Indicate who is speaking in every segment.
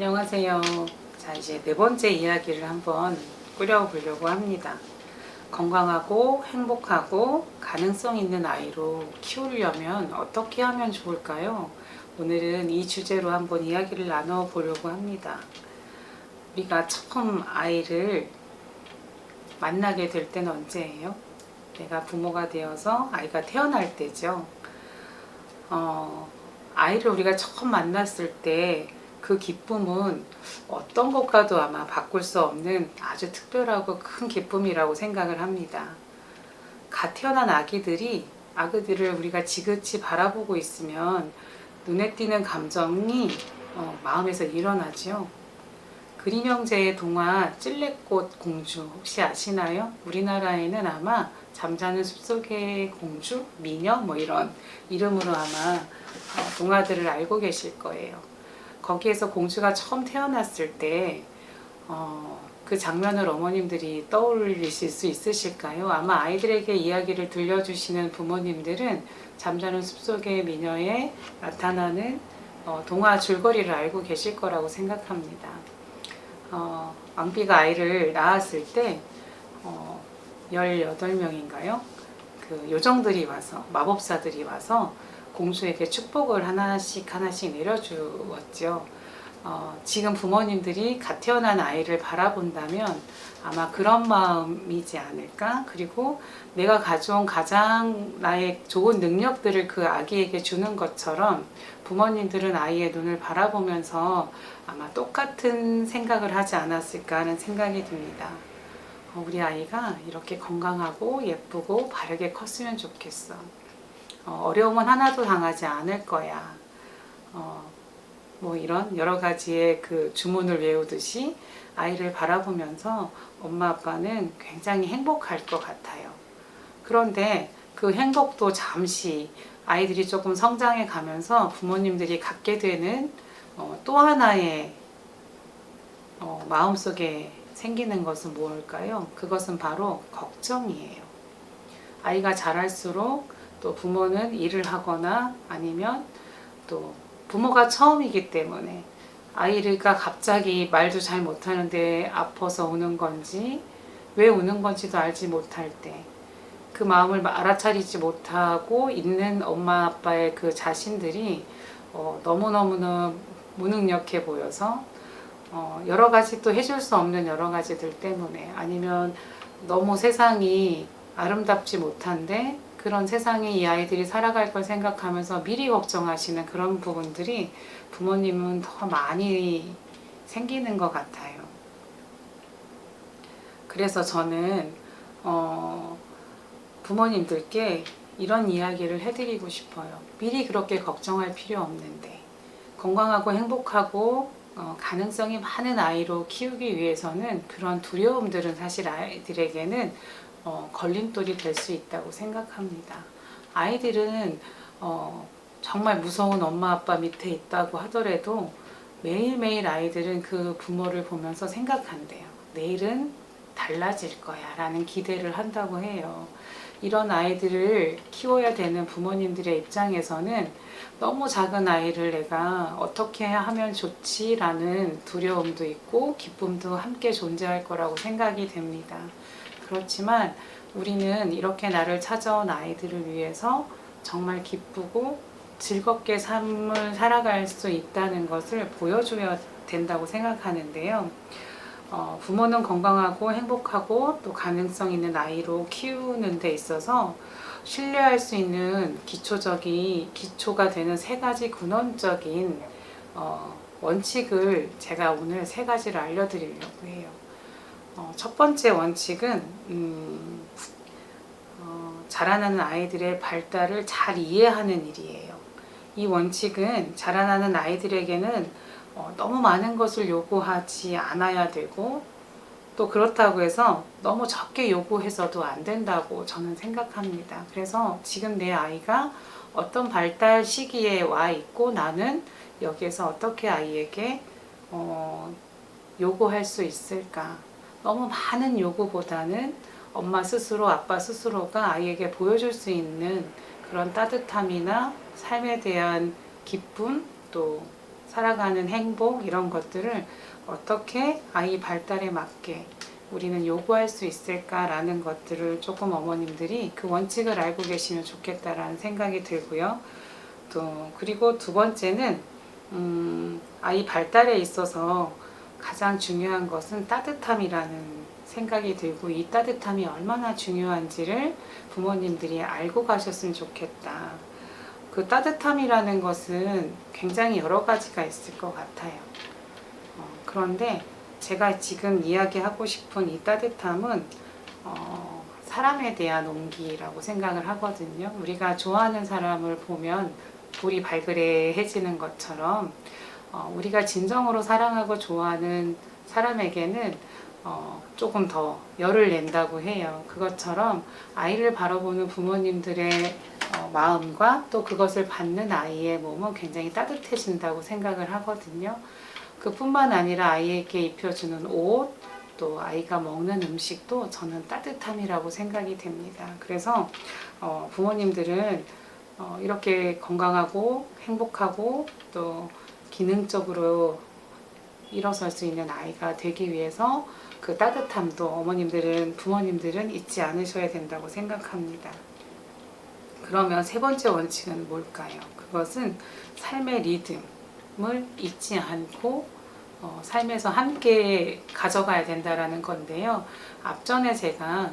Speaker 1: 안녕하세요. 자, 이제 네 번째 이야기를 한번 꾸려보려고 합니다. 건강하고 행복하고 가능성 있는 아이로 키우려면 어떻게 하면 좋을까요? 오늘은 이 주제로 한번 이야기를 나눠보려고 합니다. 우리가 처음 아이를 만나게 될 때는 언제예요? 내가 부모가 되어서 아이가 태어날 때죠. 아이를 우리가 처음 만났을 때 그 기쁨은 어떤 것과도 아마 바꿀 수 없는 아주 특별하고 큰 기쁨이라고 생각을 합니다. 갓 태어난 아기들을 우리가 지그치 바라보고 있으면 눈에 띄는 감정이 마음에서 일어나죠. 그림 형제의 동화 찔레꽃 공주 혹시 아시나요? 우리나라에는 아마 잠자는 숲속의 공주, 미녀 뭐 이런 이름으로 아마 동화들을 알고 계실 거예요. 거기에서 공주가 처음 태어났을 때 그 장면을 어머님들이 떠올리실 수 있으실까요? 아마 아이들에게 이야기를 들려주시는 부모님들은 잠자는 숲속의 미녀에 나타나는 동화 줄거리를 알고 계실 거라고 생각합니다. 왕비가 아이를 낳았을 때 18명인가요? 그 요정들이 와서 마법사들이 와서 공주에게 축복을 하나씩 내려주었죠. 지금 부모님들이 갓 태어난 아이를 바라본다면 아마 그런 마음이지 않을까? 그리고 내가 가져온 가장 나의 좋은 능력들을 그 아기에게 주는 것처럼 부모님들은 아이의 눈을 바라보면서 아마 똑같은 생각을 하지 않았을까 하는 생각이 듭니다. 우리 아이가 이렇게 건강하고 예쁘고 바르게 컸으면 좋겠어. 어려움은 하나도 당하지 않을 거야. 뭐 이런 여러 가지의 그 주문을 외우듯이 아이를 바라보면서 엄마 아빠는 굉장히 행복할 것 같아요. 그런데 그 행복도 잠시 아이들이 조금 성장해 가면서 부모님들이 갖게 되는 또 하나의 마음속에 생기는 것은 무엇일까요? 그것은 바로 걱정이에요. 아이가 자랄수록 또 부모는 일을 하거나 아니면 또 부모가 처음이기 때문에 아이가 갑자기 말도 잘 못하는데 아파서 우는 건지 왜 우는 건지도 알지 못할 때 그 마음을 알아차리지 못하고 있는 엄마 아빠의 그 자신들이 너무너무나 무능력해 보여서 여러 가지 또 해줄 수 없는 여러 가지들 때문에 아니면 너무 세상이 아름답지 못한데 그런 세상에 이 아이들이 살아갈 걸 생각하면서 미리 걱정하시는 그런 부분들이 부모님은 더 많이 생기는 것 같아요. 그래서 저는 부모님들께 이런 이야기를 해드리고 싶어요. 미리 그렇게 걱정할 필요 없는데 건강하고 행복하고 가능성이 많은 아이로 키우기 위해서는 그런 두려움들은 사실 아이들에게는 걸림돌이 될 수 있다고 생각합니다. 아이들은 정말 무서운 엄마 아빠 밑에 있다고 하더라도 매일매일 아이들은 그 부모를 보면서 생각한대요. 내일은 달라질 거야 라는 기대를 한다고 해요. 이런 아이들을 키워야 되는 부모님들의 입장에서는 너무 작은 아이를 내가 어떻게 하면 좋지 라는 두려움도 있고 기쁨도 함께 존재할 거라고 생각이 됩니다. 그렇지만 우리는 이렇게 나를 찾아온 아이들을 위해서 정말 기쁘고 즐겁게 삶을 살아갈 수 있다는 것을 보여줘야 된다고 생각하는데요. 부모는 건강하고 행복하고 또 가능성 있는 아이로 키우는 데 있어서 신뢰할 수 있는 기초가 되는 세 가지 근원적인 원칙을 제가 오늘 세 가지를 알려드리려고 해요. 첫 번째 원칙은 자라나는 아이들의 발달을 잘 이해하는 일이에요. 이 원칙은 자라나는 아이들에게는 너무 많은 것을 요구하지 않아야 되고 또 그렇다고 해서 너무 적게 요구해서도 안 된다고 저는 생각합니다. 그래서 지금 내 아이가 어떤 발달 시기에 와 있고 나는 여기에서 어떻게 아이에게 요구할 수 있을까? 너무 많은 요구보다는 엄마 스스로 아빠 스스로가 아이에게 보여줄 수 있는 그런 따뜻함이나 삶에 대한 기쁨 또 살아가는 행복 이런 것들을 어떻게 아이 발달에 맞게 우리는 요구할 수 있을까라는 것들을 조금 어머님들이 그 원칙을 알고 계시면 좋겠다라는 생각이 들고요. 또 그리고 두 번째는 아이 발달에 있어서 가장 중요한 것은 따뜻함이라는 생각이 들고, 이 따뜻함이 얼마나 중요한지를 부모님들이 알고 가셨으면 좋겠다. 그 따뜻함이라는 것은 굉장히 여러 가지가 있을 것 같아요. 그런데 제가 지금 이야기하고 싶은 이 따뜻함은 사람에 대한 온기라고 생각을 하거든요. 우리가 좋아하는 사람을 보면 볼이 발그레해지는 것처럼 우리가 진정으로 사랑하고 좋아하는 사람에게는 조금 더 열을 낸다고 해요. 그것처럼 아이를 바라보는 부모님들의 마음과 또 그것을 받는 아이의 몸은 굉장히 따뜻해진다고 생각을 하거든요. 그뿐만 아니라 아이에게 입혀주는 옷, 또 아이가 먹는 음식도 저는 따뜻함이라고 생각이 됩니다. 그래서 부모님들은 이렇게 건강하고 행복하고 또 기능적으로 일어설 수 있는 아이가 되기 위해서 그 따뜻함도 부모님들은 잊지 않으셔야 된다고 생각합니다. 그러면 세 번째 원칙은 뭘까요? 그것은 삶의 리듬을 잊지 않고 삶에서 함께 가져가야 된다라는 건데요. 앞전에 제가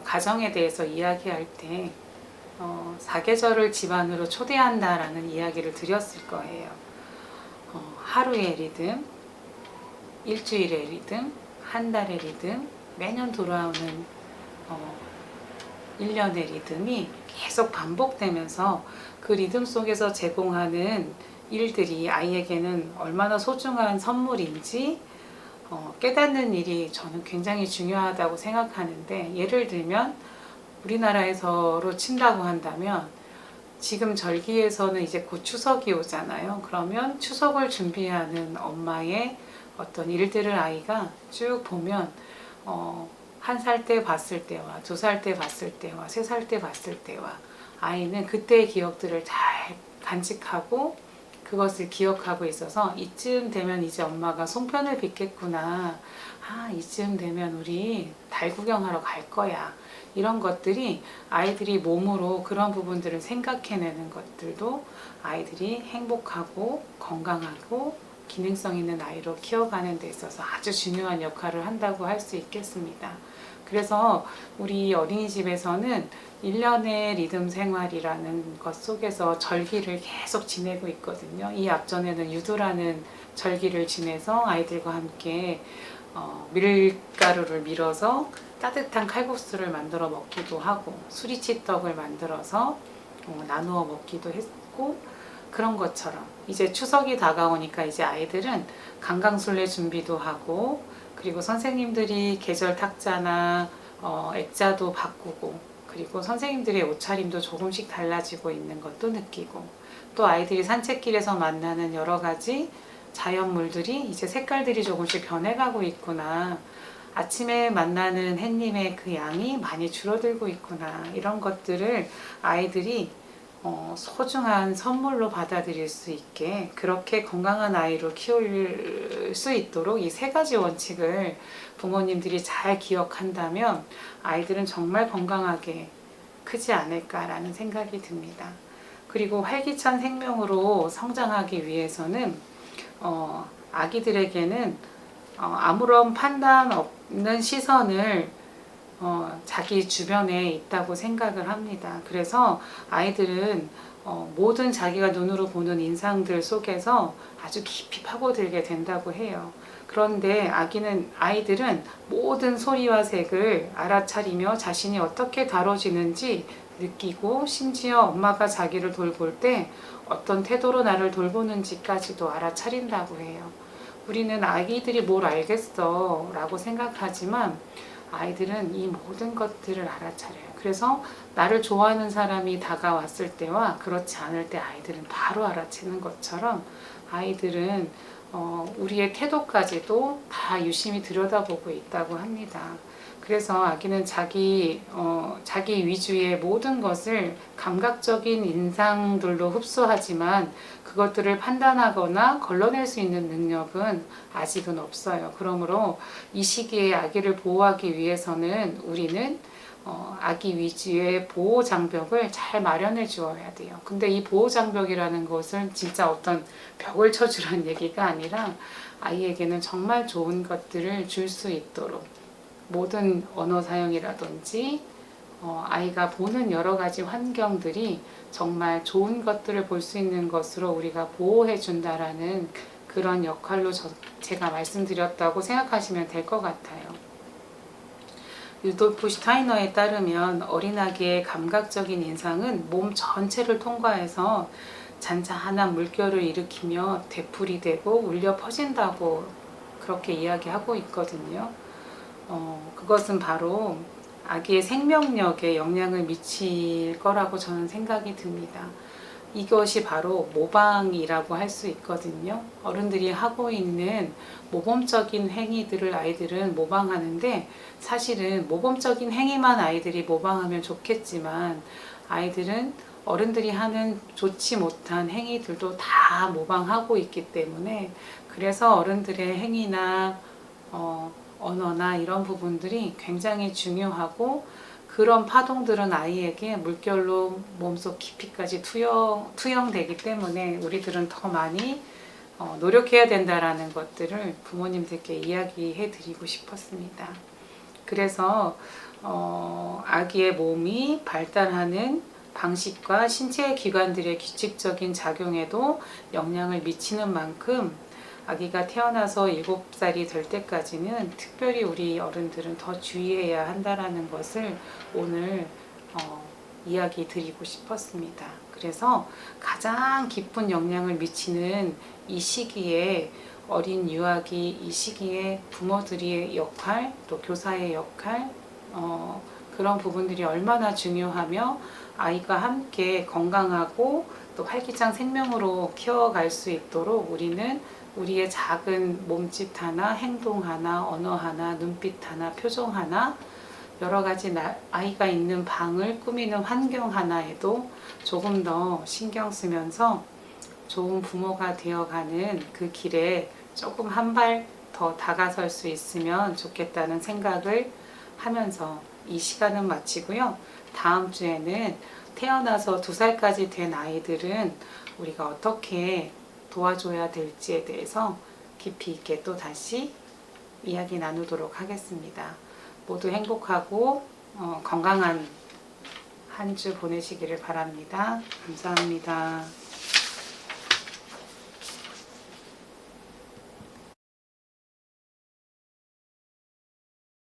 Speaker 1: 가정에 대해서 이야기할 때 사계절을 집안으로 초대한다라는 이야기를 드렸을 거예요. 하루의 리듬, 일주일의 리듬, 한 달의 리듬, 매년 돌아오는 1년의 리듬이 계속 반복되면서 그 리듬 속에서 제공하는 일들이 아이에게는 얼마나 소중한 선물인지 깨닫는 일이 저는 굉장히 중요하다고 생각하는데, 예를 들면 우리나라에서로 친다고 한다면 지금 절기에서는 이제 곧 추석이 오잖아요. 그러면 추석을 준비하는 엄마의 어떤 일들을 아이가 쭉 보면 1살 때 봤을 때와 2살 때 봤을 때와 3살 때 봤을 때와 아이는 그때의 기억들을 잘 간직하고 그것을 기억하고 있어서 이쯤 되면 이제 엄마가 송편을 빚겠구나. 이쯤 되면 우리 달 구경하러 갈 거야. 이런 것들이 아이들이 몸으로 그런 부분들을 생각해내는 것들도 아이들이 행복하고 건강하고 기능성 있는 아이로 키워가는 데 있어서 아주 중요한 역할을 한다고 할 수 있겠습니다. 그래서 우리 어린이집에서는 1년의 리듬 생활이라는 것 속에서 절기를 계속 지내고 있거든요. 이 앞전에는 유두라는 절기를 지내서 아이들과 함께 밀가루를 밀어서 따뜻한 칼국수를 만들어 먹기도 하고, 수리치떡을 만들어서 나누어 먹기도 했고, 그런 것처럼 이제 추석이 다가오니까 이제 아이들은 강강술래 준비도 하고, 그리고 선생님들이 계절 탁자나 액자도 바꾸고, 그리고 선생님들의 옷차림도 조금씩 달라지고 있는 것도 느끼고, 또 아이들이 산책길에서 만나는 여러 가지 자연물들이 이제 색깔들이 조금씩 변해가고 있구나. 아침에 만나는 햇님의 그 양이 많이 줄어들고 있구나. 이런 것들을 아이들이 소중한 선물로 받아들일 수 있게, 그렇게 건강한 아이로 키울 수 있도록 이 세 가지 원칙을 부모님들이 잘 기억한다면 아이들은 정말 건강하게 크지 않을까라는 생각이 듭니다. 그리고 활기찬 생명으로 성장하기 위해서는 아기들에게는 아무런 판단 없는 시선을 자기 주변에 있다고 생각을 합니다. 그래서 아이들은 모든 자기가 눈으로 보는 인상들 속에서 아주 깊이 파고들게 된다고 해요. 그런데 아이들은 모든 소리와 색을 알아차리며 자신이 어떻게 다뤄지는지 느끼고, 심지어 엄마가 자기를 돌볼 때 어떤 태도로 나를 돌보는지까지도 알아차린다고 해요. 우리는 아기들이 뭘 알겠어 라고 생각하지만 아이들은 이 모든 것들을 알아차려요. 그래서 나를 좋아하는 사람이 다가왔을 때와 그렇지 않을 때 아이들은 바로 알아채는 것처럼 우리의 태도까지도 다 유심히 들여다보고 있다고 합니다. 그래서 아기는 자기 위주의 모든 것을 감각적인 인상들로 흡수하지만 그것들을 판단하거나 걸러낼 수 있는 능력은 아직은 없어요. 그러므로 이 시기에 아기를 보호하기 위해서는 우리는 아기 위주의 보호 장벽을 잘 마련해 주어야 돼요. 근데 이 보호 장벽이라는 것은 진짜 어떤 벽을 쳐주라는 얘기가 아니라 아이에게는 정말 좋은 것들을 줄 수 있도록 모든 언어 사용이라든지 아이가 보는 여러 가지 환경들이 정말 좋은 것들을 볼 수 있는 것으로 우리가 보호해 준다라는 그런 역할로 제가 말씀드렸다고 생각하시면 될 것 같아요. 루돌프 슈타이너에 따르면 어린아기의 감각적인 인상은 몸 전체를 통과해서 잔잔한 물결을 일으키며 되풀이 되고 울려 퍼진다고 그렇게 이야기하고 있거든요. 그것은 바로 아기의 생명력에 영향을 미칠 거라고 저는 생각이 듭니다. 이것이 바로 모방이라고 할 수 있거든요. 어른들이 하고 있는 모범적인 행위들을 아이들은 모방하는데 사실은 모범적인 행위만 아이들이 모방하면 좋겠지만 아이들은 어른들이 하는 좋지 못한 행위들도 다 모방하고 있기 때문에 그래서 어른들의 행위나 언어나 이런 부분들이 굉장히 중요하고 그런 파동들은 아이에게 물결로 몸속 깊이까지 투영되기 때문에 우리들은 더 많이 노력해야 된다라는 것들을 부모님들께 이야기해 드리고 싶었습니다. 그래서 아기의 몸이 발달하는 방식과 신체 기관들의 규칙적인 작용에도 영향을 미치는 만큼 아기가 태어나서 7살이 될 때까지는 특별히 우리 어른들은 더 주의해야 한다라는 것을 오늘 이야기 드리고 싶었습니다. 그래서 가장 깊은 영향을 미치는 이 시기에 어린 유아기 이 시기에 부모들의 역할 또 교사의 역할 그런 부분들이 얼마나 중요하며 아이가 함께 건강하고 또 활기찬 생명으로 키워갈 수 있도록 우리는 우리의 작은 몸짓 하나, 행동 하나, 언어 하나, 눈빛 하나, 표정 하나 여러 가지 아이가 있는 방을 꾸미는 환경 하나에도 조금 더 신경 쓰면서 좋은 부모가 되어가는 그 길에 조금 한 발 더 다가설 수 있으면 좋겠다는 생각을 하면서 이 시간은 마치고요. 다음 주에는 태어나서 2살까지 된 아이들은 우리가 어떻게 도와줘야 될지에 대해서 깊이 있게 또 다시 이야기 나누도록 하겠습니다. 모두 행복하고 건강한 한 주 보내시기를 바랍니다. 감사합니다.